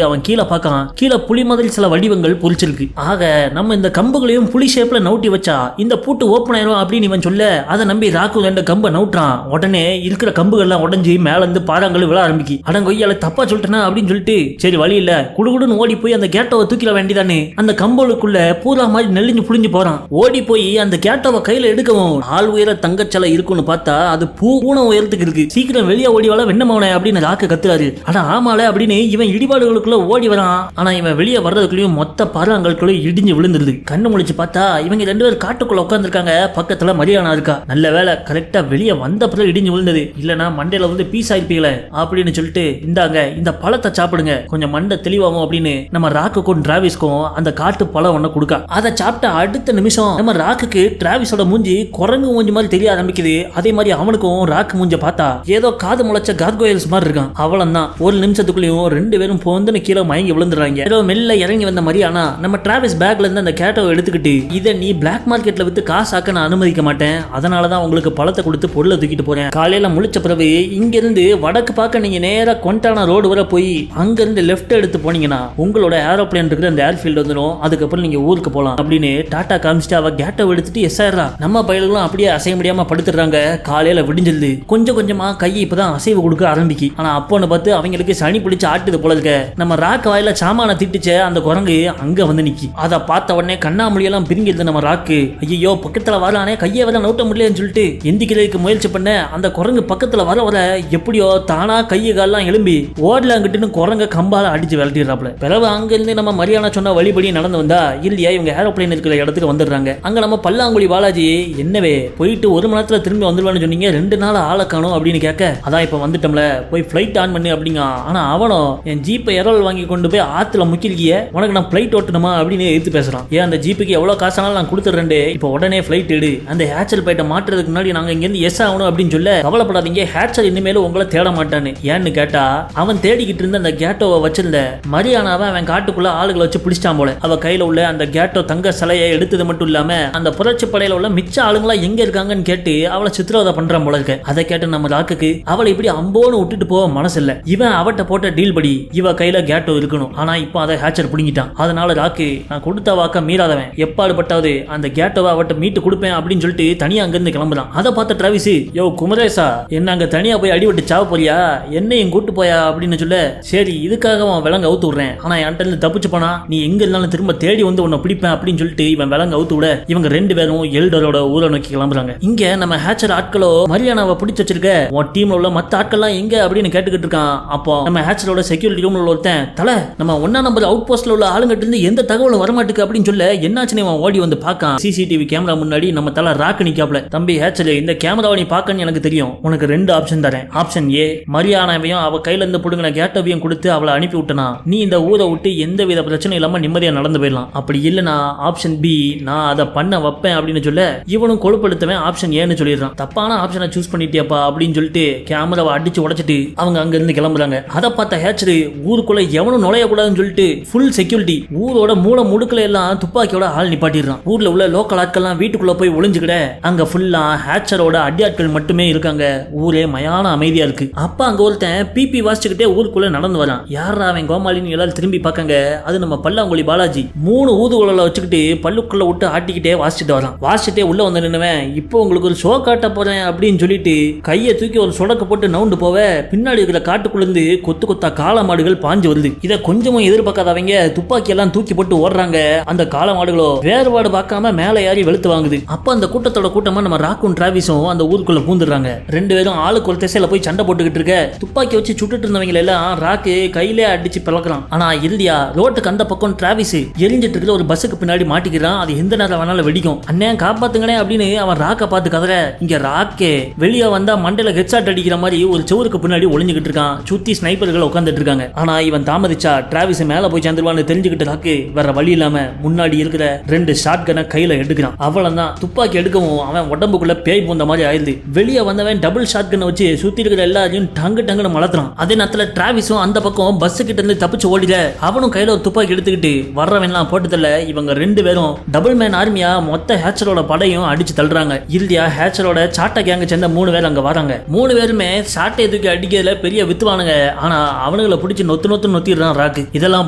அவன் கீழே பார்க்கலாம். கீழே புலி மாதிரி சில வடிவங்கள் பொறிச்சிருக்கு. ஆக நம்ம இந்த கம்புகளையும் புலி ஷேப்ல நவுட்டி வச்சா இந்த பூட்டு ஓப்பன் ஆயிரும் அப்படின்னு இவன் சொல்ல அதை நம்பி ராக்கு 2 கம்பை நவுட்டுறான். உடனே இருக்கிற கம்புகள்லாம் உடஞ்சி மேல இருந்து பாறாங்கல் விழ ஆரம்பிக்கு. அடங்கொய்யால தப்பா சொல்லிட்டேனா அப்படின்னு சொல்லிட்டு சரி வழி இல்ல குடுகுடுன்னு ஓடி போய் அந்த கேட்டோவை தூக்கிட வேண்டியதானே. அந்த கம்பளுக்குள்ள பூரா மாதிரி நெல்லிஞ்சு புளிஞ்சு போறான். ஓடி போய் அந்த கேட்டோவை கையில எடுக்கவும் ஆள் உயர தங்கச்சலை இருக்குன்னு பார்த்தா அது பூன உயரத்துக்கு இருக்கு. சீக்கிரம் வெளியே ஓடி வாழ வெண்ணமவனே அப்படின்னு ராக்கு கத்துறாரு. ஆனா ஆமால அப்படின்னு இவன் இடிபாடுகளுக்குள்ள ஓடி வரான். ஆனா இவன் வெளியே வர்றதுக்குள்ளயும் மொத்த பாறாங்கல்குள்ள இடிஞ்சு விழுந்துருது. கண்ணு முழிச்சு பார்த்தா இவங்க 2 பேர் காட்டுக்குள்ள உட்காந்துருக்காங்க. பக்கத்துல மரியானா இருக்கா. நல்ல வேலை கரெக்டா வெளியே வந்த பிறகு இடிஞ்சு விழுந்தது, இல்லனா மண்டையில வந்து பீஸ் ஆயிருப்பீங்களே அப்படின்னு சொல்லிட்டு இந்தாங்க இந்த பழத்தை சாப்பிடுங்க கொஞ்சம் மண்டை தெளிவாகும் அப்படின்னு நம்ம ராக்குக்கும் டிராவிஸ்க்கும் அந்த காட்டு பழம் ஒண்ணு கொடுக்க அதை சாப்பிட்ட அடுத்த நிமிஷம் நம்ம ராக்குக்கு டிராவிஸோட மூஞ்சி குரங்கு மூஞ்சி மாதிரி தெரிய ஆரம்பிக்குது. அதே மாதிரி அவனுக்கும் ராக்கு மூஞ்ச பார்த்தா ஏதோ காது முளைச்ச கார்கோயல்ஸ் மாதிரி இருக்கான். அவளந்தான் ஒரு நிமிஷத்துக்குள்ளேயும் 2 பேரும் போந்து கீழே மயங்கி விழுந்துறாங்க. ஏதோ மெல்ல இறங்கி வந்த மரியானா நம்ம டிராவிஸ் பேக்ல இருந்து அந்த கேட்டோவை எடுத்துக்கிட்டு இதை நீ பிளாக் மார்க்கெட்ல வித்து காசாக்க நான் அனுமதிக்க மாட்டேன், அதனாலதான் உங்களுக்கு பழத்தை கொடுத்து பொருளை தூக்கிட்டு போறேன். காலையில முழிச்ச பிறகு இங்க இருந்து வடக்கு பார்க்க நீங்க நேரா கொண்டான ரோடு வர போய் அங்க இருந்து லெஃப்ட் எடுத்து போனீங்கன்னா உங்களோட ஏரோப்ளேன் இருக்கிற அந்த ஏர்ஃபீல்டு வந்துடும். அதுக்கப்புறம் நீங்க ஊருக்கு போலாம் அப்படின்னு டாட்டா காமிச்சிட்டு அவ கேட்டோவை எடுத்துட்டு எஸ் ஆயிடுறா. நம்ம பயிர்களும் அப்படியே அசைய முடியாம படுத்துறாங்க. காலையில விடிஞ்சிருது. கொஞ்சம் கொஞ்சமா கை இப்பதான் அசைவு கொடுக்க ஆரம்பிக்கு. ஆனா அப்போன்னு பார்த்து அவங்களுக்கு சனி பிடிச்சு ஆட்டுது போல இருக்க. நம்ம ராக்கு வாயில சாமான திட்டுச்ச அந்த குரங்கு அங்க வந்து நிக்கி. அதை பார்த்த உடனே கண்ணாமொழியெல்லாம் பிரிங்கிருது நம்ம ராக்கு. ஐயோ பக்கத்துல வரானே கையை வர நோட்ட முடியலன்னு சொல்லிட்டு எந்திக்கிறதுக்கு முயற்சி பண்ண அந்த குரங்கு பக்கத்துல வர வர எப்படியோ தானா கையை காலெல்லாம் எழும்பி ஓடலாங்கிட்டுன்னு குரங்க கம்பால அடிச்சு விரட்டிடுறாப்ல. பிறகு அங்க இருந்து நம்ம மரியானா சொன்ன வழிபடி நடந்து வந்தா இல்லையா இவங்க ஏரோப்ளேன் இருக்கிற இடத்துக்கு வந்துடுறாங்க. அங்க நம்ம பல்லாங்குழி பாலாஜி என்னவே போயிட்டு 1 மணி நேரத்துல திரும்பி வந்துடுவான்னு சொன்னீங்க, 2 நாள் ஆளை காணும் அப்படின்னு கேட்க அதான் இப்ப வந்துட்டோம்ல போய் பிளைட் ஆன் பண்ணு அப்படிங்க. ஆனா அவனும் என் ஜீப்பை இரவல் வாங்கி கொண்டு போய் ஆத்துல முக்கிய உனக்கு நான் பிளைட் ஓட்டணுமா அப்படின்னு எடுத்து பேசுறான். ஏன் அந்த ஜீப்புக்கு எவ்வளவு காசானாலும் நான் கொடுத்துறேன், இப்ப உடனே பிளைட் எடு, அந்த ஹேச்சல் பைட்டை மாற்றுறதுக்கு முன்னாடி நாங்க இங்க இருந்து எஸ் ஆகணும் அப்படின்னு சொல்ல கவலைப்படாதீங்க ஹேச்சல் இனிமேலும் உங்களை தேட மாட்டான்னு. ஏன்னு கேட்டா அவன் தேடிக்கிட்டு இருந்த அந்த கேட்டோவை வச்சிருந்த மரியானாவை அவன் காட்டுக்குள்ள காட்டுக்குள்ள ஆளுகளை வச்சு பிடிச்சிட்டான் போல. அவ கையில உள்ள அந்த கேட்டோ தங்க சிலையை எடுத்தது மட்டும் இல்லாம அந்த புரட்சி படையில உள்ள மிச்ச ஆளுங்களா எங்க இருக்காங்கன்னு கேட்டு அவளை சித்திரவதை பண்றான் போல இருக்க. அதை கேட்டு நம்ம ராக்குக்கு அவளை இப்படி அம்போன்னு விட்டுட்டு போக மனசு இல்ல. இவன் அவட்ட போட்ட டீல் படி இவ கையில கேட்டோ இருக்கணும். ஆனா இப்போ அதை ஹேச்சர் பிடிங்கிட்டான். அதனால ராக்கு நான் கொடுத்த வாக்க மீறாதவன், எப்பாடுபட்டாவது அந்த கேட்டோவை அவட்ட மீட்டு கொடுப்பேன் அப்படின்னு சொல்லிட்டு தனியா அங்கிருந்து கிளம்புறான். அதை பார்த்த டிராவிஸ், யோ குமரேசா, என்ன அங்க தனியா போய் அடிபட்டு சாவ போறியா, என்னையும் கூட்டு போயா அப்படின்னு சொல்ல, சரி இதுக்காக அவன் விலங்கு அவுத்து விடுறேன், ஆனா என்கிட்ட இருந்து தப்பிச்சு போனா நீ எங்க இருந்தாலும் திரும்ப தேடி வந்து உன்னை பிடிப்பேன் அப்படின்னு சொல்லிட்டு இவன் விலங்கு அவுத்து விட இவங்க ரெண்டு பேரும் எல்டரோட ஊரை நோக்கி கிளம்புறாங்க. இங்க நம்ம ஹேச்சர் ஆட்களோ மரியானாவை பிடிச்சு வச்சிருக்க, உன் டீம்ல உள்ள மத்த ஆட்கள்லாம் எங்க அப்படின்னு கேட்டுக்கிட்டு இருக்கான். அப்போ நம்ம ஹேச்சரோட செக்யூரிட்டி ரூம்ல உள்ள ஒருத்தன், தல நம்ம 1 நம்பர் அவுட் போஸ்ட்ல உள்ள ஆளுங்கிட்ட இருந்து எந்த தகவலும் வரமாட்டுக்கு அப்படின்னு சொல்ல, என்னாச்சுன்னு அவன் ஓடி வந்து பார்க்கான். சிசிடிவி கேமரா முன்னாடி நம்ம தல ராக்கு நிக்காப்ல. தம்பி ஹேச்சர், இந்த கேமராவை நீ பார்க்கன்னு எனக்கு தெரியும், உனக்கு 2 ஆப்ஷன் தரேன். ஆப்ஷன் ஏ, மரியானாவையும் அவ கையில இருந்து புடுங்கின கேட்டவையும் கொடுத்து அவளை அனுப்பி விட்டனா நீ இந்த ஊரை விட்டு எந்த வித பிரச்சனை இல்லாம நிம்மதியா நடந்து போயிடலாம். அப்படி இல்லனா ஆப்ஷன் பி, நான் அதை பண்ண வைப்பேன் அப்படின்னு சொல்ல இவனும் கொழுப்படுத்தவன் ஆப்ஷன் ஏன்னு சொல்லிடுறான். தப்பான ஆப்ஷனை சூஸ் பண்ணிட்டியாப்பா அப்படின்னு சொல்லிட்டு கேமராவை அடிச்சு உடைச்சிட்டு அவங்க அங்க இருந்து கிளம்புறாங்க. அதை பார்த்த ஹேச்சர் ஊருக்குள்ள எவனும் நுழைய கூடாதுன்னு சொல்லிட்டு ஃபுல் செக்யூரிட்டி ஊரோட மூல முடுக்கல எல்லாம் துப்பாக்கியோட ஆள் நிப்பாட்டிடுறான். ஊர்ல உள்ள லோக்கல் ஆட்கள்லாம் வீட்டுக்குள்ள போய் ஒளிஞ்சுக்கிட அங்க ஃபுல்லா ஹேச்சரோட அடியாட்கள் மட்டுமே இருக்காங்க. ஊரே மயான அமைதியா இருக்கு. அப்ப அங்க ஒருத்தன் பிபி வாசிச்சுக்கிட்டே ஊருக்குள்ள நடந்து வரான். யாரா அவன் கோமாளின்னு எல்லாரும் திரும்பி பார்க்காங்க. அது நம்ம பல்லாங்குழி பாலாஜி. 3 ஊதுகுழல வச்சுக்கிட்டு பல்லுக்குள்ள விட்டு ஆட்டிக்கிட்டே வாசிச்சுட்டு வரான். வாசிச்சுட்டே உள்ள வந்து நின்னுவன், இப்போ உங்களுக்கு ஒரு ஷோ காட்ட போறேன் அப்படின்னு சொல்லிட்டு கையை தூக்கி ஒரு சொடக்க போட்டு நவுண்டு போவ பின்னாடி இருக்கிற காட்டுக்குள்ள இருந்து கொத்து கொத்தா காளை மாடுகள் பாஞ்சு வருது. இதை கொஞ்சமும் எதிர்பார்க்காதவங்க துப்பாக்கி எல்லாம் தூக்கி போட்டு ஓடுறாங்க. அந்த காளை மாடுகளோ வேறுபாடு பார்க்காம மேலே ஏறி வெளுத்து வாங்குது. அப்ப அந்த கூட்டத்தோட கூட்டமா நம்ம ராக்கும் டிராவிஸும் அந்த ஊருக்குள்ள பூந்துடுறாங்க. 2 பேரும் ஆளுக்கு ஒரு திசையில போய் சண்டை போட்டுக்கிட்டு இருக்க, துப்பாக்கி வச்சு சுட்டுட்டு இருந்தவங்க எல்லாம் ராக்கு கையிலே அடிச்சு பிளக்கிறான். ஆனா இறுதியா ரோட்டுக்கு அந்த பக்கம் டிராவிஸ் எரிஞ்சிட்டு இருக்கிற ஒரு பஸ்ஸுக்கு பின்னாடி மாட்டிக்கிறான். அது எந்த நேரம் வேணாலும் வெடிக்கும். அண்ணே காப்பாத்துங்கனே அப்படின்னு அவன் ராக்க பார்த்து கதற, இங்க ராக்கே வெளியே வந்தா மண்டையில ஹெட்ஷாட் அடிக்கிற மாதிரி ஒரு செவருக்கு பின்னாடி ஒளிஞ்சுக்கிட்டு இருக்கான். சுத்தி ஸ்னைப்பர்கள் உட்காந்துட்டு இருக்காங்க. ஆனா இவன் தாமதிச்சா டிராவிஸ் மேல போய் சேர்ந்துருவான்னு தெரிஞ்சுக்கிட்டு ராக்கு வேற வழி இல்லாம முன்னாடி இருக்கிற 2 ஷாட் கனை கையில எடுக்கிறான். அவ்வளவுதான், துப்பாக்கி எடுக்கவும் அவன் உடம்புக்குள்ள பேய் பூந்த மாதிரி ஆயிடுது. வெளியே வந்தவன் டபுள் ஷாட் கனை வச்சு சுத்தி இருக்கிற எல்லாரையும் டங்கு டங்குன்னு மலத்துறான். அதே நேரத்துல டிராவிஸும் அந்த பக்கம் பஸ் கிட்ட இருந்து தப்பிச்சு ஓடிட அவனும் கையில ஒரு துப்பாக்கி எடுத்துக்கிட்டு வர்றவன்லாம் போட்டுதல்ல இவங்க 2 பேரும் டபுள் மேன் ஆர்மியா மொத்த ஹேச்சரோட படையும் அடிச்சு தள்ளுறாங்க. இறுதியா ஹேச்சரோட சாட்டை கேங்க சேர்ந்த 3 பேர் அங்க வராங்க. 3 பேருமே சாட்டை தூக்கி அடிக்கிறதுல பெரிய வித்துவானுங்க. ஆனா அவனுங்களை பிடிச்சி நொத்து நொத்திடுறான் ராக்கு. இதெல்லாம்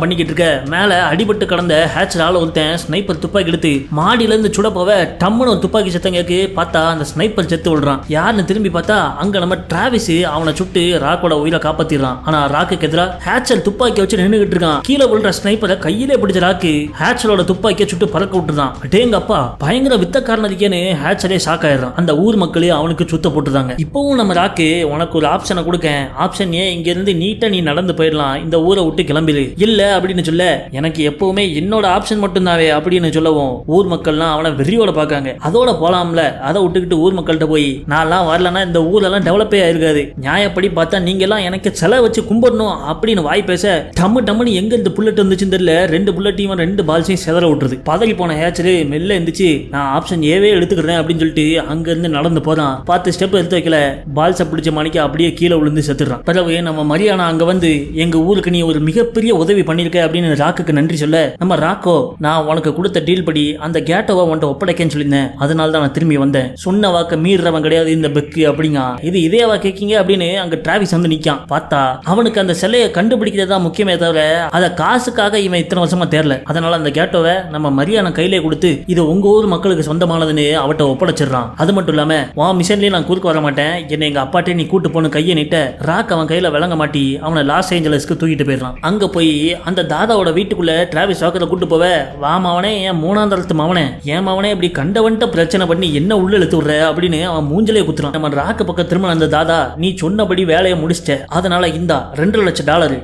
பண்ணிக்கிட்டு இருக்க மேல அடிபட்டு கடந்த ஹேச்சரால ஒருத்தன் ஸ்னைப்பர் துப்பாக்கி எடுத்து மாடியில இருந்து சுட போவ டம்முன்னு ஒரு துப்பாக்கி சத்தம் கேக்கு. பார்த்தா அந்த ஸ்னைப்பர் செத்து விடுறான். யாருன்னு திரும்பி பார்த்தா அங்க நம்ம டிராவிஸ் அவனை சுட்டு ராக்கோட உயிரை காப்பாத்திடுறான். ஆனா ராக்குக்கு எதிரா ஹேச்சர் துப்பாக்கி வச்சு நின்னுகிட்டு இருக்கான். கீழே விழுற ஸ்னைப்பரை கையிலே பிடிச்ச ராக்கு ஹேச்சரோட துப்பாக்கியை சுட்டு பறக்க விட்டுறான். டேங்கப்பா பயங்கர வித்தக்காரன் இருக்கேன்னு ஹேச்சரே ஷாக் ஆயிடுறான். அந்த ஊர் மக்களே அவனுக்கு சுத்த போட்டுறாங்க. இப்பவும் நம்ம ராக்கு உனக்கு ஒரு ஆப்ஷனை கொடுக்கேன். ஆப்ஷன் ஏ, இங்க இருந்து நீட்டா நீ நடந்து போயிடலாம், இந்த ஊரை விட்டு கிளம்பிடு. இல்ல அப்படின்னு சொல்ல எனக்கு எப்பவுமே என்னோட ஆப்ஷன் மட்டும் தாவே அப்படின்னு சொல்லவும் ஊர் மக்கள்லாம் அவனை வெறியோட பாக்காங்க. அதோட போலாம்ல, அதை விட்டுக்கிட்டு ஊர் மக்கள்கிட்ட போய் நான்லாம் வரலன்னா இந்த ஊரெல்லாம் டெவலப்பே ஆயிருக்காது, நியாயப்படி பார்த்தா நீங்க எல்லாம் எனக்கு செல வச்சு கும்பிடணும் அப்படின்னு வாய் பேச டம்முன்னு எங்க இந்த புல்லட் வந்துச்சுன்னு தெரியல 2 புல்லட்டையும் 2 பால்ஸையும் செதற விட்டுருது. பதறி போன ஹேச்சரு மெல்ல எந்திரிச்சு நான் ஆப்ஷன் ஏவே எடுத்துக்கிறேன் அப்படின்னு சொல்லிட்டு அங்க இருந்து நடந்து போறான். 10 ஸ்டெப் எடுத்து வைக்கல, பால்ஸை பிடிச்ச மணிக்கு அப்படியே கீழே விழுந்து செத்துறான். பிறகு நம்ம மரியானா அங்க வந்து எங்க ஊருக்கு நீ ஒரு மிகப்பெரிய உதவி பண்ணிருக்க அப்படின்னு ராக்குக்கு நன்றி சொல்ல, நம்ம ராக்கோ நான் உனக்கு கொடுத்த டீல் படி அந்த கேட்டோவை உன்ட்ட ஒப்படைக்கன்னு சொல்லியிருந்தேன், அதனால தான் நான் திரும்பி வந்தேன், சொன்ன வாக்க மீறவன் கிடையாது இந்த பெக்கு அப்படிங்க. இது இதேவா கேக்கீங்க அப்படின்னு அங்க டிராவிஸ் வந்து நிக்கான். பார்த்தா அவனுக்கு அந்த சிலையை கண்டுபிடிக்கிறதா முக்கியமே தவிர அத காசுக்காக இவன் இத்தனை வருஷமா தேரல. அதனால அந்த கேட்டோவை நம்ம மரியாதை கையிலே கொடுத்து இது உங்க ஊர் மக்களுக்கு சொந்தமானதுன்னு அவட்ட ஒப்படைச்சிடறான். அது மட்டும் இல்லாம உன் மிஷன்லயே நான் குறுக்க வர மாட்டேன், என்னை எங்க அப்பாட்டே நீ கூட்டு போன கையை நீட்ட ராக் அவன் கையில விளங்க மாட்டி அவனை லாஸ் ஏஞ்சலஸ்க்கு தூக்கிட்டு போயிடறான். அங்க போய் அந்த தாதாவோட வீட்டுக்குள்ள டிராவிஸ் வாக்கரை கூட்டு போவ, வா மவனே என் 3ஆம் தரத்து மவனே, ஏன் மவனே இப்படி கண்டவன்ட்ட பிரச்சனை பண்ணி என்ன உள்ள இழுத்து விடுற அப்படின்னு அவன் மூஞ்சிலே குத்துறான். நம்ம ராக்கு பக்கம் திரும்ப அந்த தாதா நீ சொன்னபடி வேலையை முடிச்சிட்ட, அதனால இந்த $2 லட்சம்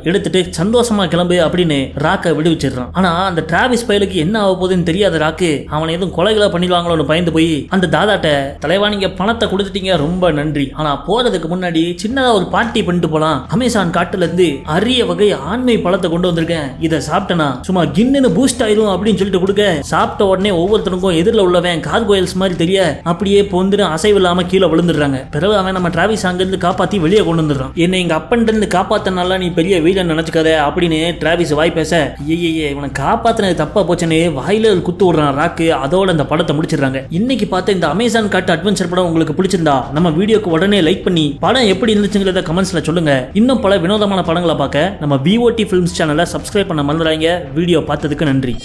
எடுத்துட்டு சந்தோஷமா கிளம்பு அப்படின்னு ராக்க விடுவிச்சிடறான். ஆனா அந்த டிராவிஸ் பயலுக்கு என்ன ஆக போகுதுன்னு தெரியாத ராக்கு அவனை எதுவும் கொலைகளை பண்ணிடுவாங்களோன்னு பயந்து போய் அந்த தாதாட்ட தலைவா நீங்க பணத்தை கொடுத்துட்டீங்க ரொம்ப நன்றி, ஆனா போறதுக்கு முன்னாடி சின்னதா ஒரு பார்ட்டி பண்ணிட்டு போலாம், அமேசான் காட்டுல இருந்து அரிய வகை ஆண்மை பழத்தை கொண்டு வந்திருக்கேன், இதை சாப்பிட்டனா சும்மா கின்னு பூஸ்ட் ஆயிரும் அப்படின்னு சொல்லிட்டு கொடுக்க சாப்பிட்ட உடனே ஒவ்வொருத்தருக்கும் எதிரில் உள்ளவன் கார்கோயல்ஸ் மாதிரி தெரிய அப்படியே பொந்துன்னு அசைவு இல்லாம கீழே விழுந்துடுறாங்க. பிறகு அவன் நம்ம டிராவிஸ் அங்கிருந்து காப்பாத்தி வெளியே கொண்டு வந்துடுறான். என்னை எங்க அப்பன் இருந்து காப்பாத்தனால நீ பெரிய வீரன் நினைச்சுக்காத அப்படின்னு டிராவிஸ் வாய் பேச ஐயே இவனை காப்பாத்தினது தப்பா போச்சுன்னு வாயில குத்து விடுறான் ராக்கு. அதோட அந்த படத்தை முடிச்சிடுறாங்க. இன்னைக்கு பார்த்த இந்த அமேசான் காட்டு அட்வென்ச்சர் படம் உங்களுக்கு பிடிச்சிருந்தா நம்ம வீடியோக்கு உடனே லைக் பண்ணி படம் எப்படி இருந்துச்சுங்கிறத கமெண்ட்ஸ்ல சொல்லுங்க. இன்னும் பல வினோதமான படங்களை பார்க்க நம்ம VOT Films சேனலை சப்ஸ்கிரைப் பண்ண மறந்துடாதீங்க. வீடியோ பார்த்ததுக்கு நன்றி.